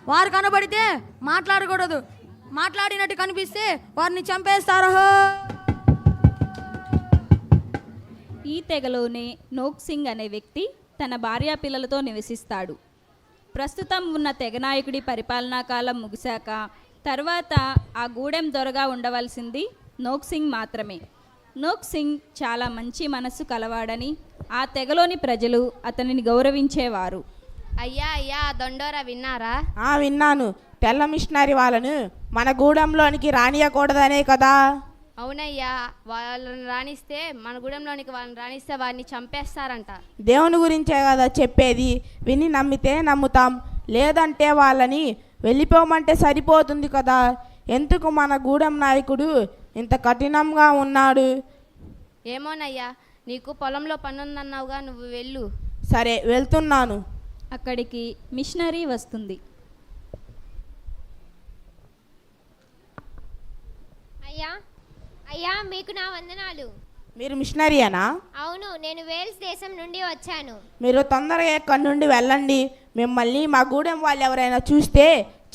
వారు కనబడితే మాట్లాడకూడదు, మాట్లాడినట్టు కనిపిస్తే వారిని చంపేస్తారు. ఈ తెగలోనే నోక్ సింగ్ అనే వ్యక్తి తన భార్యా పిల్లలతో నివసిస్తాడు. ప్రస్తుతం ఉన్న తెగ నాయకుడి పరిపాలనా కాలం ముగిశాక తర్వాత ఆ గూడెం దొరగా ఉండవలసింది నోక్ సింగ్ మాత్రమే. నోక్ సింగ్ చాలా మంచి మనస్సు కలవాడని ఆ తెగలోని ప్రజలు అతనిని గౌరవించేవారు. అయ్యా అయ్యా దొండోరా విన్నారా? విన్నాను. తెల్ల మిషనరీ వాళ్ళను మన గూడెంలోనికి రానియకూడదనే కదా. అవునయ్యా, వాళ్ళని రాణిస్తే మన గూడెంలోనికి వాళ్ళని రాణిస్తే వారిని చంపేస్తారంట. దేవుని గురించే కదా చెప్పేది, విని నమ్మితే నమ్ముతాం, లేదంటే వాళ్ళని వెళ్ళిపోమంటే సరిపోతుంది కదా. ఎందుకు మన గూడెం నాయకుడు ఇంత కఠినంగా ఉన్నాడు? ఏమోనయ్యా, నీకు పొలంలో పనుందన్నావుగా, నువ్వు వెళ్ళు. సరే వెళ్తున్నాను. అక్కడికి మిషనరీ వస్తుంది. అయ్యా అయ్యా, మీకు నా వందనాలు. మీరు మిషనరీయేనా? అవును, నేను వేల్స్ దేశం నుండి వచ్చాను. మీరు తొందరగా ఇక్కడి నుండి వెళ్ళండి. మిమ్మల్ని మా గూడెం వాళ్ళు ఎవరైనా చూస్తే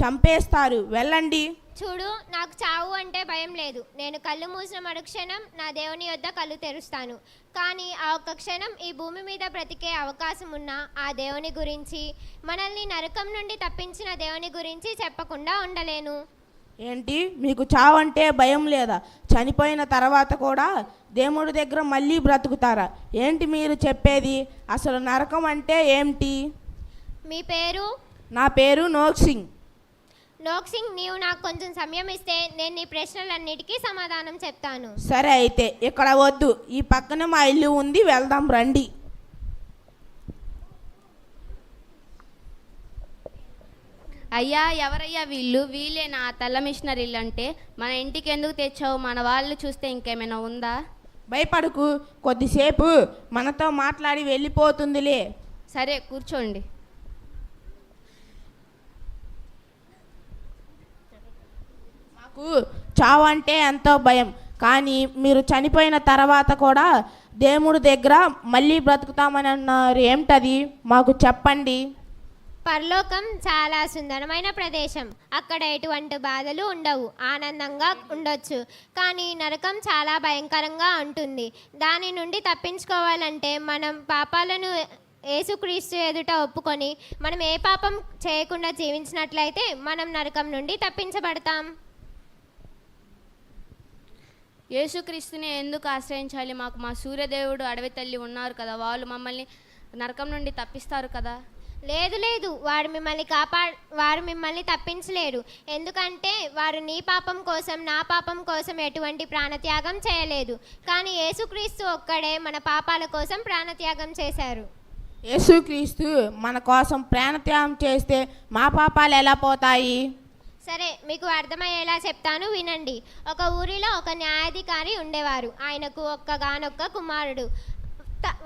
చంపేస్తారు. వెళ్ళండి. చూడు, నాకు చావు అంటే భయం లేదు. నేను కళ్ళు మూసిన మరుక్షణం నా దేవుని యొద్ద కళ్ళు తెరుస్తాను. కానీ ఆ ఒక్క క్షణం ఈ భూమి మీద బ్రతికే అవకాశం ఉన్న ఆ దేవుని గురించి, మనల్ని నరకం నుండి తప్పించిన దేవుని గురించి చెప్పకుండా ఉండలేను. ఏంటి, మీకు చావంటే భయం లేదా? చనిపోయిన తర్వాత కూడా దేవుడి దగ్గర మళ్ళీ బ్రతుకుతారా? ఏంటి మీరు చెప్పేది? అసలు నరకం అంటే ఏమిటి? మీ పేరు? నా పేరు నోక్ సింగ్. నోక్ సింగ్, నీవు నాకు కొంచెం సమయం ఇస్తే నేను నీ ప్రశ్నలన్నిటికీ సమాధానం చెప్తాను. సరే అయితే, ఇక్కడ వద్దు, ఈ పక్కన మా ఇల్లు ఉంది, వెళ్దాం రండి. అయ్యా, ఎవరయ్యా వీళ్ళు? వీళ్ళే నా తెల్ల మిషనరీలు అంటే? మన ఇంటికి ఎందుకు తెచ్చావు? మన వాళ్ళు చూస్తే ఇంకేమైనా ఉందా? భయపడకు, కొద్దిసేపు మనతో మాట్లాడి వెళ్ళిపోతుందిలే. సరే కూర్చోండి. నాకు చావు అంటే ఎంతో భయం, కానీ మీరు చనిపోయిన తర్వాత కూడా దేవుడి దగ్గర మళ్ళీ బ్రతుకుతామని అన్నారు. ఏమిటది? మాకు చెప్పండి. పరలోకం చాలా సుందరమైన ప్రదేశం. అక్కడ ఎటువంటి బాధలు ఉండవు, ఆనందంగా ఉండొచ్చు. కానీ నరకం చాలా భయంకరంగా ఉంటుంది. దాని నుండి తప్పించుకోవాలంటే మనం పాపాలను యేసుక్రీస్తు ఎదుట ఒప్పుకొని మనం ఏ పాపం చేయకుండా జీవించినట్లయితే మనం నరకం నుండి తప్పించబడతాం. యేసుక్రీస్తుని ఎందుకు ఆశ్రయించాలి? మాకు మా సూర్యదేవుడు, అడవి తల్లి ఉన్నారు కదా, వాళ్ళు మమ్మల్ని నరకం నుండి తప్పిస్తారు కదా. లేదు లేదు, వారు మిమ్మల్ని తప్పించలేరు. ఎందుకంటే వారు నీ పాపం కోసం, నా పాపం కోసం ఎటువంటి ప్రాణత్యాగం చేయలేదు. కానీ యేసుక్రీస్తు ఒక్కడే మన పాపాల కోసం ప్రాణత్యాగం చేశారు. యేసుక్రీస్తు మన కోసం ప్రాణత్యాగం చేస్తే మా పాపాలు ఎలా పోతాయి? సరే, మీకు అర్థమయ్యేలా చెప్తాను, వినండి. ఒక ఊరిలో ఒక న్యాయాధికారి ఉండేవారు. ఆయనకు ఒక్కగానొక్క కుమారుడు.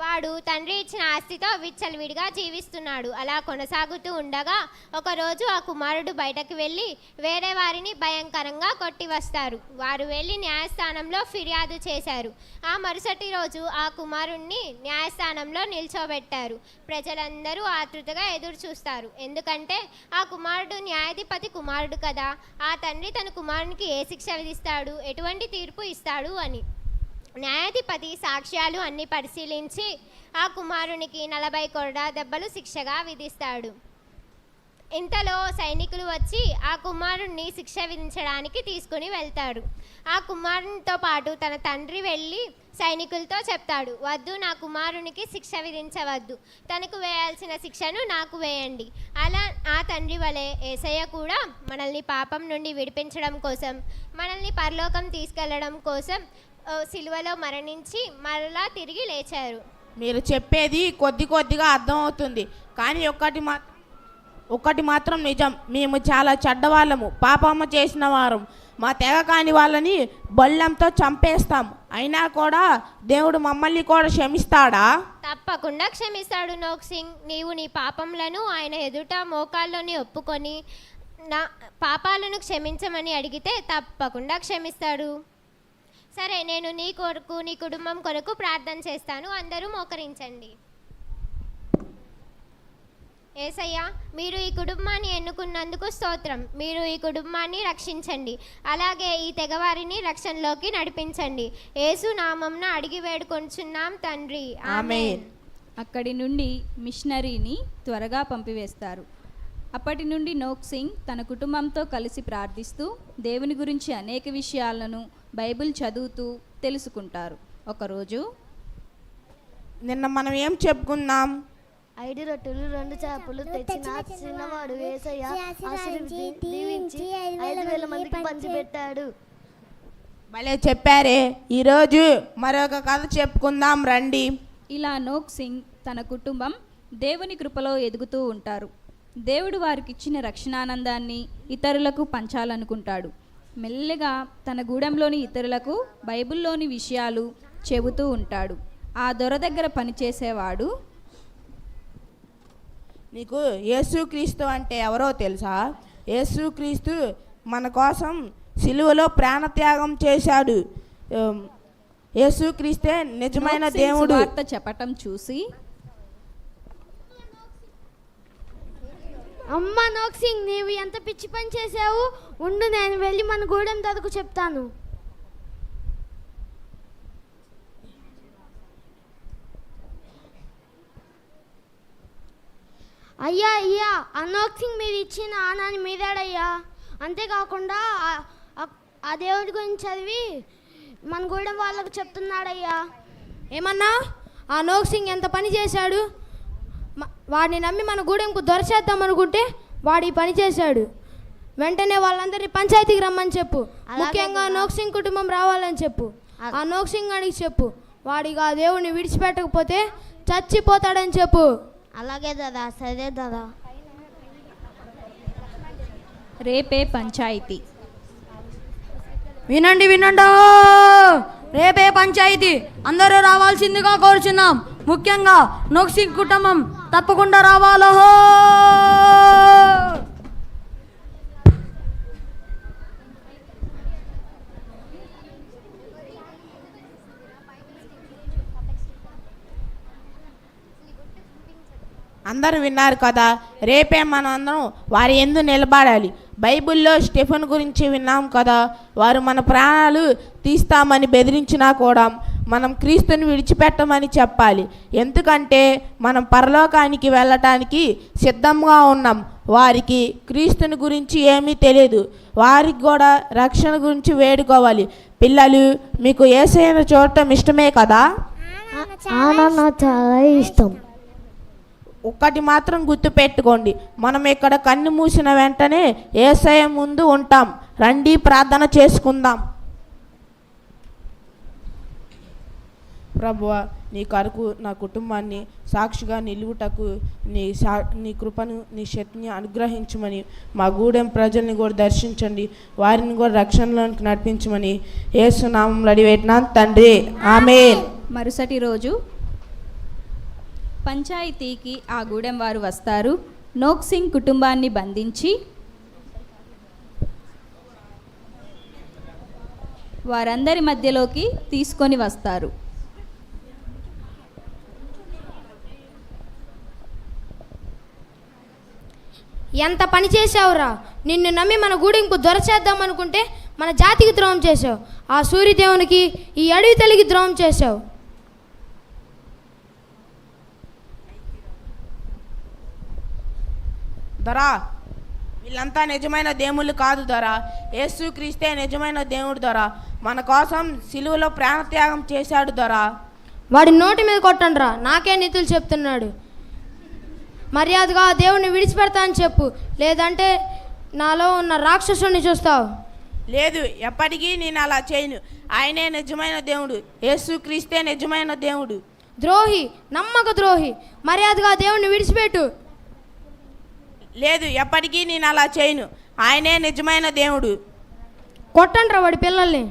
వాడు తండ్రి ఇచ్చిన ఆస్తితో విచ్చలవిడిగా జీవిస్తున్నాడు. అలా కొనసాగుతూ ఉండగా ఒకరోజు ఆ కుమారుడు బయటకు వెళ్ళి వేరే వారిని భయంకరంగా కొట్టి వస్తారు. వారు వెళ్ళి న్యాయస్థానంలో ఫిర్యాదు చేశారు. ఆ మరుసటి రోజు ఆ కుమారుణ్ణి న్యాయస్థానంలో నిల్చోబెట్టారు. ప్రజలందరూ ఆతృతగా ఎదురు చూస్తారు. ఎందుకంటే ఆ కుమారుడు న్యాయాధిపతి కుమారుడు కదా. ఆ తండ్రి తన కుమారునికి ఏ శిక్ష విధిస్తాడు, ఎటువంటి తీర్పు ఇస్తాడు అని. న్యాయాధిపతి సాక్ష్యాలు అన్ని పరిశీలించి ఆ కుమారునికి 40 కొరడా దెబ్బలు శిక్షగా విధిస్తాడు. ఇంతలో సైనికులు వచ్చి ఆ కుమారుణ్ణి శిక్ష విధించడానికి తీసుకుని వెళ్తాడు. ఆ కుమారునితో పాటు తన తండ్రి వెళ్ళి సైనికులతో చెప్తాడు, వద్దు, నా కుమారునికి శిక్ష విధించవద్దు, తనకు వేయాల్సిన శిక్షను నాకు వేయండి. అలా ఆ తండ్రి వలె యేసయ్య కూడా మనల్ని పాపం నుండి విడిపించడం కోసం, మనల్ని పరలోకం తీసుకెళ్లడం కోసం సిలువలో మరణించి మరలా తిరిగి లేచారు. మీరు చెప్పేది కొద్దిగా అర్థమవుతుంది, కానీ ఒక్కటి మాత్రం నిజం. మేము చాలా చెడ్డవాళ్ళము, పాపము చేసిన వారం. మా తెగ కాని వాళ్ళని బొల్లంతో చంపేస్తాం. అయినా కూడా దేవుడు మమ్మల్ని కూడా క్షమిస్తాడా? తప్పకుండా క్షమిస్తాడు నోక్ సింగ్. నీవు నీ పాపములను ఆయన ఎదుట మోకాల్లోని ఒప్పుకొని నా పాపాలను క్షమించమని అడిగితే తప్పకుండా క్షమిస్తాడు. సరే, నేను నీ కొరకు, నీ కుటుంబం కొరకు ప్రార్థన చేస్తాను. అందరూ మోకరించండి. యేసయ్యా, మీరు ఈ కుటుంబాన్ని ఎన్నుకున్నందుకు స్తోత్రం. మీరు ఈ కుటుంబాన్ని రక్షించండి, అలాగే ఈ తెగవారిని రక్షణలోకి నడిపించండి. యేసు నామంన అడిగి వేడుకొంచున్నాం తండ్రి, ఆమేన్. అక్కడి నుండి మిషనరీని త్వరగా పంపివేస్తారు. అప్పటి నుండి నోక్ సింగ్ తన కుటుంబంతో కలిసి ప్రార్థిస్తూ దేవుని గురించి అనేక విషయాలను బైబిల్ చదువుతూ తెలుసుకుంటారు. ఒకరోజు నిన్న మనం ఏం చెప్పుకున్నాం? 5 రొట్టెలు 2 చేపలు తెచ్చిన చిన్నవాడు యేసయ్య ఆశీర్వదించి దీవించి 5,000 మందికి పంచిపెట్టాడు. భలే చెప్పారే. ఈరోజు మరొక కథ చెప్పుకుందాం రండి. ఇలా నోక్ సింగ్ తన కుటుంబం దేవుని కృపలో ఎదుగుతూ ఉంటారు. దేవుడు వారికిచ్చిన రక్షణానందాన్ని ఇతరులకు పంచాలనుకుంటాడు. మెల్లగా తన గూడెంలోని ఇతరులకు బైబిల్లోని విషయాలు చెబుతూ ఉంటాడు. ఆ దొర దగ్గర పనిచేసేవాడు, నీకు యేసుక్రీస్తు అంటే ఎవరో తెలుసా? యేసుక్రీస్తు మన కోసం సిలువలో ప్రాణత్యాగం చేశాడు. యేసుక్రీస్తే నిజమైన దేవుడు. వార్త చెప్పటం చూసి, అమ్మ నోక్ సింగ్, నీవు ఎంత పిచ్చి పని చేసావు, ఉండు నేను వెళ్ళి మన గూడెం దొరకు చెప్తాను. అయ్యా అయ్యా, అనోక్ సింగ్ మీరు ఇచ్చిన ఆనాన్ని మీరాడయ్యా. అంతేకాకుండా ఆ దేవుడి గురించి చదివి మన గూడెం వాళ్ళకు చెప్తున్నాడయ్యా. ఏమన్నా? ఆ నోక్ సింగ్ ఎంత పని చేశాడు? వాడిని నమ్మి మన గూడెంకు దొరచేద్దాం అనుకుంటే వాడి పని చేశాడు. వెంటనే వాళ్ళందరినీ పంచాయతీకి రమ్మని చెప్పు. ముఖ్యంగా నోక్ సింగ్ కుటుంబం రావాలని చెప్పు. ఆ నోక్ సింగ్ అడిగి చెప్పు, వాడికి ఆ దేవుడిని విడిచిపెట్టకపోతే చచ్చిపోతాడని చెప్పు. అలాగే దాదా, సరే దాదా. రేపే పంచాయితీ. వినండి వినండి, రేపే పంచాయతీ, అందరూ రావాల్సిందిగా కోరుచున్నాం. ముఖ్యంగా నోక్ సింగ్ కుటుంబం తప్పకుండా రావాలో. అందరూ విన్నారు కదా. రేపే మనం అందరం వారి యందు నిలబడాలి. బైబిల్లో స్టెఫెన్ గురించి విన్నాం కదా. వారు మన ప్రాణాలు తీస్తామని బెదిరించినా కూడా మనం క్రీస్తుని విడిచిపెట్టమని చెప్పాలి. ఎందుకంటే మనం పరలోకానికి వెళ్ళటానికి సిద్ధంగా ఉన్నాం. వారికి క్రీస్తుని గురించి ఏమీ తెలియదు. వారికి కూడా రక్షణ గురించి వేడుకోవాలి. పిల్లలు, మీకు యేసయ్యను చూడటం ఇష్టమే కదా? చాలా ఇష్టం. ఒక్కటి మాత్రం గుర్తుపెట్టుకోండి, మనం ఇక్కడ కన్ను మూసిన వెంటనే యేసయ్య ముందు ఉంటాం. రండి ప్రార్థన చేసుకుందాం. ప్రభువా, నీ కొరకు నా కుటుంబాన్ని సాక్షిగా నిలువుటకు నీ కృపను, నీ శక్తిని అనుగ్రహించమని, మా గూడెం ప్రజల్ని కూడా దర్శించండి, వారిని కూడా రక్షణలోనికి నడిపించమని యేసు నామములో అడిగిపెట్టినాను తండ్రి, ఆమేన్. మరుసటి రోజు పంచాయతీకి ఆ గూడెం వారు వస్తారు. నోక్ సింగ్ కుటుంబాన్ని బంధించి వారందరి మధ్యలోకి తీసుకొని వస్తారు. ఎంత పని చేశావురా! నిన్ను నమ్మి మన గూడెంకు దొరచేద్దాం అనుకుంటే మన జాతికి ద్రోహం చేశావు. ఆ సూర్యదేవునికి, ఈ అడవి తల్లికి ద్రోహం చేశావు. దొరా, వీళ్ళంతా నిజమైన దేవుళ్ళు కాదు దొరా. యేసుక్రీస్తే నిజమైన దేవుడు దొరా. మన కోసం సిలువలో ప్రాణత్యాగం చేశాడు దొరా. వాడి నోటి మీద కొట్టండిరా, నాకే నీతులు చెప్తున్నాడు. మర్యాదగా దేవుణ్ణి విడిచిపెడతా అని చెప్పు, లేదంటే నాలో ఉన్న రాక్షసుని చూస్తావు. లేదు, ఎప్పటికీ నేను అలా చేయను. ఆయనే నిజమైన దేవుడు. యేసుక్రీస్తే నిజమైన దేవుడు. ద్రోహి, నమ్మక ద్రోహి, మర్యాదగా దేవుణ్ణి విడిచిపెట్టు. లేదు, ఎప్పటికీ నేను అలా చేయను. ఆయనే నిజమైన దేవుడు. కొట్టండిరా వాడి పిల్లల్ని.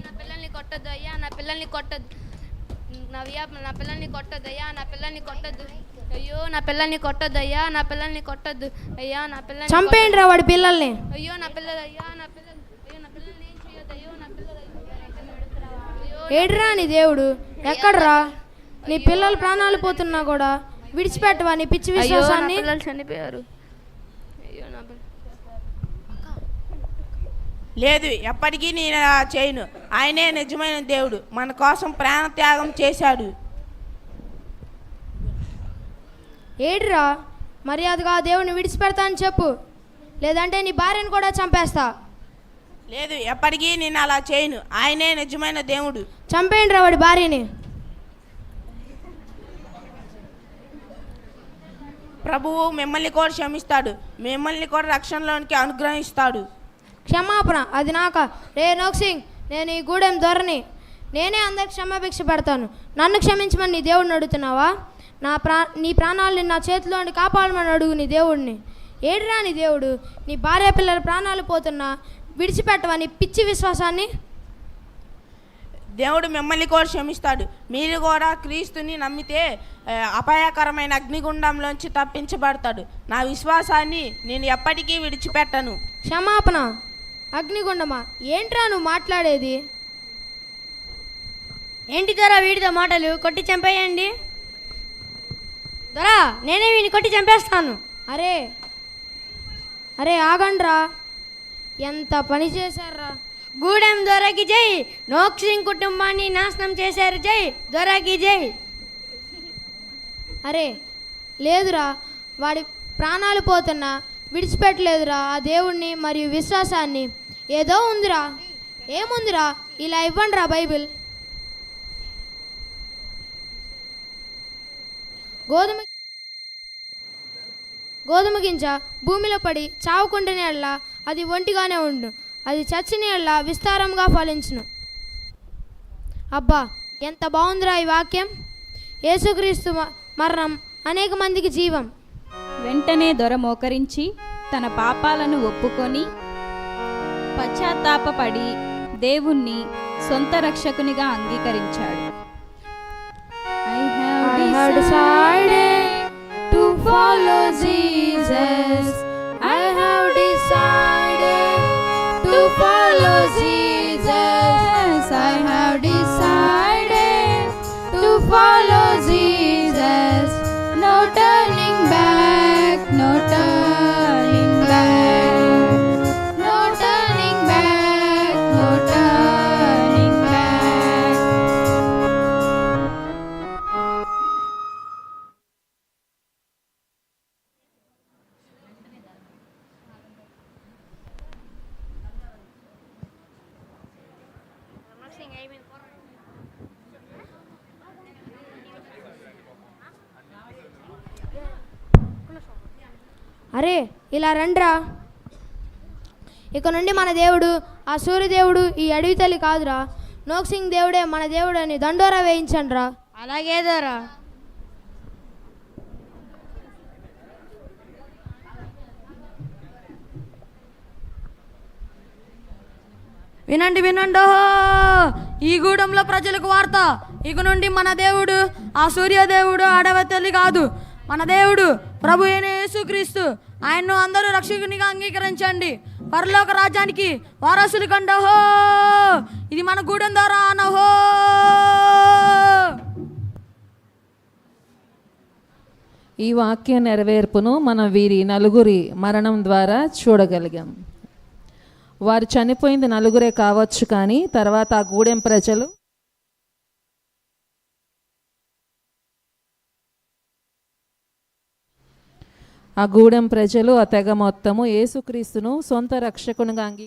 నా పిల్లల్ని కొట్టద్దు అయ్యా, నా పిల్లల్ని కొట్టద్దు. నా పిల్లల్ని కొట్టద్దు అయ్యా, నా పిల్లల్ని కొట్టద్దు. అయ్యో, నా పిల్లల్ని కొట్టద్దు అయ్యా, నా పిల్లల్ని కొట్టద్దు అయ్యా, నా పిల్లల్ని చంపేయండి రా వాడి పిల్లల్ని. అయ్యో నా పిల్లలు, అయ్యా నా పిల్లలు, అయ్యో నా పిల్లల్ని ఏం చేయొద్దు. అయ్యో నా పిల్లలు, ఏడ్రా నీ దేవుడు ఎక్కడ్రా? నీ పిల్లల ప్రాణాలు పోతున్నా కూడా విడిచిపెట్టవా నీ పిచ్చి అయ్యో నా విశ్వాసాన్ని? పిల్లలు చనిపోయారు. అయ్యో నా పిల్ల- లేదు, ఎప్పటికీ నేను అలా చేయను. ఆయనే నిజమైన దేవుడు, మన కోసం ప్రాణత్యాగం చేశాడు. ఏడ్రా, మర్యాదగా దేవుని విడిచిపెడతా అని చెప్పు, లేదంటే నీ భార్యను కూడా చంపేస్తా. లేదు, ఎప్పటికీ నేను అలా చేయను. ఆయనే నిజమైన దేవుడు. చంపేయండి రా వాడి భార్యని. ప్రభువు మిమ్మల్ని కూడా క్షమిస్తాడు, మిమ్మల్ని కూడా రక్షణలోనికి అనుగ్రహిస్తాడు. క్షమాపణ అది నాక? రే నోక్ సింగ్, నేను ఈ గూడెం దొరని, నేనే అందరికి క్షమాభిక్ష పెడతాను. నన్ను క్షమించమని నీ దేవుడిని అడుగుతున్నావా? నీ ప్రాణాలని నా చేతిలోని కాపాడమని అడుగు నీ దేవుడిని. ఏడురా నీ దేవుడు? నీ భార్య పిల్లల ప్రాణాలు పోతున్నా విడిచిపెట్టవా నీ పిచ్చి విశ్వాసాన్ని? దేవుడు మిమ్మల్ని కూడా క్షమిస్తాడు. మీరు కూడా క్రీస్తుని నమ్మితే అపాయకరమైన అగ్నిగుండంలోంచి తప్పించబడతాడు. నా విశ్వాసాన్ని నేను ఎప్పటికీ విడిచిపెట్టను. క్షమాపణ అగ్నిగుండమా? ఏంట్రా నువ్వు మాట్లాడేది? ఏంటి దొరా వీడితో మాటలు? కొట్టి చంపేయండి దొరా, నేనే వీడిని కొట్టి చంపేస్తాను. అరే అరే ఆగండ్రా, ఎంత పని చేశారా? గూడెం దొరకి జై, నోక్ సింగ్ కుటుంబాన్ని నాశనం చేశారు. జై దొరకి జై. అరే లేదురా, వాడి ప్రాణాలు పోతున్నా విడిచిపెట్టలేదురా ఆ దేవుణ్ణి మరియు విశ్వాసాన్ని. ఏదో ఉందిరా. ఏముందిరా? ఇలా ఇవ్వండిరా బైబిల్. గోధుమ గింజ భూమిలో పడి చావుకుంటేనే అల్లా అది ఒంటిగానే ఉండు, అది చచ్చిన అల్లా విస్తారంగా ఫలించును. అబ్బా ఎంత బాగుందిరా ఈ వాక్యం. యేసుక్రీస్తు మరణం అనేక మందికి జీవం. వెంటనే దొర మోకరించి తన పాపాలను ఒప్పుకొని పశ్చాత్తాపపడి దేవుణ్ణి సొంత రక్షకునిగా అంగీకరించాడు. I have decided to follow Jesus. I have decided to follow Jesus. I have decided to follow Jesus. No turning back, no turning back, no turning back, no turning back. అరే ఇలా రండ్రా. ఇక నుండి మన దేవుడు ఆ సూర్యదేవుడు ఈ అడవి తల్లి కాదురా, నోక్ సింగ్ దేవుడే మన దేవుడు అని దండోరా వేయించండి రా. అలాగే దొరా. వినండి వినండి, ఈ గూడెంలో ప్రజలకు వార్త. ఇక నుండి మన దేవుడు ఆ సూర్యదేవుడు అడవి తల్లి కాదు, మన దేవుడు ప్రభు అయిన యేసుక్రీస్తు. ఆయన్ను అందరూ రక్షకునిగా అంగీకరించండి. పరలోక రాజ్యానికి వారసులు కండహో. ఇది మన గూడెం ద్వారా అనహో. ఈ వాక్య నెరవేర్పును మనం వీరి నలుగురి మరణం ద్వారా చూడగలిగాం. వారు చనిపోయింది నలుగురే కావచ్చు, కానీ తర్వాత ఆ గూడెం ప్రజలు ఆ తెగ మొత్తము యేసుక్రీస్తును సొంత రక్షకునిగా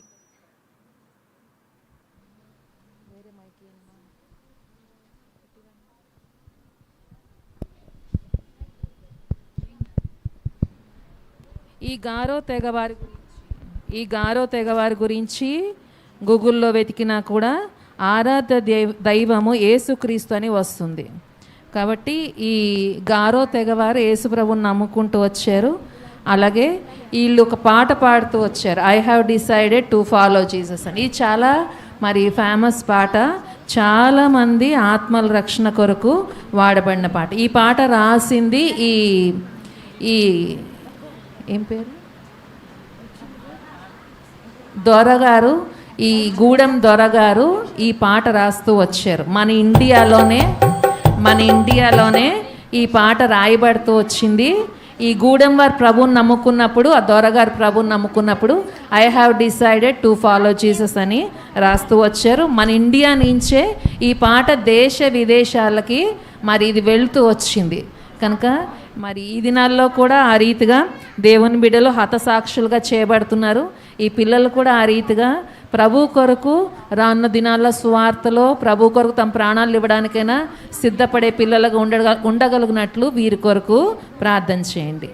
ఈ గారో తెగవారి గురించి గూగుల్లో వెతికినా కూడా ఆరాధ్య దైవము యేసుక్రీస్తు అని వస్తుంది. కాబట్టి ఈ గారో తెగవారు యేసుప్రభుని నమ్ముకుంటూ వచ్చారు. అలాగే వీళ్ళు ఒక పాట పాడుతూ వచ్చారు, I have decided to follow Jesus అని. ఇది చాలా మరి ఫేమస్ పాట, చాలామంది ఆత్మల రక్షణ కొరకు వాడబడిన పాట. ఈ పాట రాసింది ఈ ఏం పేరు దొరగారు, ఈ గూడెం దొరగారు ఈ పాట రాస్తూ వచ్చారు. మన ఇండియాలోనే ఈ పాట రాయబడుతూ వచ్చింది. ఈ గూడెం వారు ప్రభువుని నమ్ముకున్నప్పుడు, ఆ దొరగారు ప్రభువుని నమ్ముకున్నప్పుడు I have decided to follow Jesus అని రాస్తూ వచ్చారు. మన ఇండియా నుంచే ఈ పాట దేశ విదేశాలకి మరి ఇది వెళుతూ వచ్చింది. కనుక మరి ఈ దినాల్లో కూడా ఆ రీతిగా దేవుని బిడ్డలు హతసాక్షులుగా చేయబడుతున్నారు. ఈ పిల్లలు కూడా ఆ రీతిగా ప్రభు కొరకు రానున్న దినాల్లో సువార్తలో ప్రభు కొరకు తమ ప్రాణాలు ఇవ్వడానికైనా సిద్ధపడే పిల్లలుగా ఉండగలిగినట్లు వీరి కొరకు ప్రార్థన చేయండి.